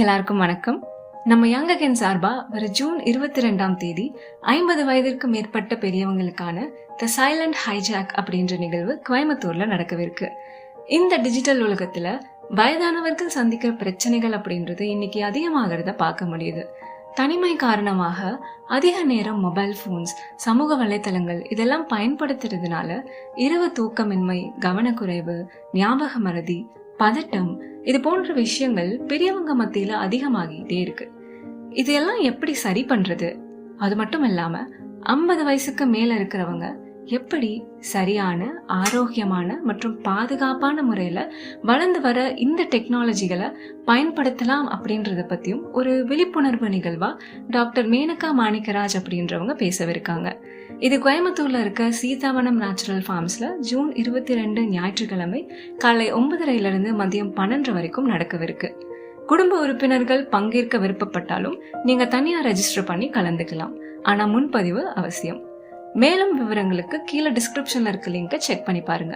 எல்லாருக்கும் வணக்கம். நம்ம யங் அகெயின் சார்பா வர ஜூன் 22ஆம் தேதி 50 வயதிற்கு மேற்பட்ட பெரியவங்களுக்கான த சைலண்ட் ஹைஜாக் அப்படின்ற நிகழ்வு கோயம்புத்தூர்ல நடக்கவிருக்கு. இந்த டிஜிட்டல் உலகத்துல வயதானவர்கள் சந்திக்கிற பிரச்சனைகள் அப்படின்றது இன்னைக்கு அதிகமாகிறத பார்க்க முடியுது. தனிமை காரணமாக அதிக நேரம் மொபைல் போன்ஸ், சமூக வலைத்தளங்கள் இதெல்லாம் பயன்படுத்துறதுனால இரவு தூக்கமின்மை, கவனக்குறைவு, ஞாபக மறதி, பதட்டம் இது போன்ற விஷயங்கள் பெரியவங்க மத்தியில அதிகமாகிட்டே இருக்கு. இதெல்லாம் எப்படி சரி பண்றது? அது மட்டும் இல்லாம 50 வயசுக்கு மேல இருக்கிறவங்க எப்படி சரியான, ஆரோக்கியமான மற்றும் பாதுகாப்பான முறையில வளர்ந்து வர இந்த டெக்னாலஜிகளை பயன்படுத்தலாம் அப்படின்றத பத்தியும் ஒரு விழிப்புணர்வு நிகழ்வா டாக்டர் மேனகா மாணிக்கராஜ் அப்படின்றவங்க பேசவிருக்காங்க. இது கோயம்புத்தூர்ல இருக்க சீதாவனம் நேச்சுரல் ஃபார்ம்ஸ்ல ஜூன் 22 ஞாயிற்றுக்கிழமை காலை 9:30 மதியம் 12 வரைக்கும் நடக்கவிருக்கு. குடும்ப உறுப்பினர்கள் பங்கேற்க விருப்பப்பட்டாலும் நீங்க தனியா ரெஜிஸ்டர் பண்ணி கலந்துக்கலாம். ஆனா முன்பதிவு அவசியம். மேலும் விவரங்களுக்கு கீழே டிஸ்கிரிப்ஷன்ல இருக்க லிங்கை செக் பண்ணி பாருங்க.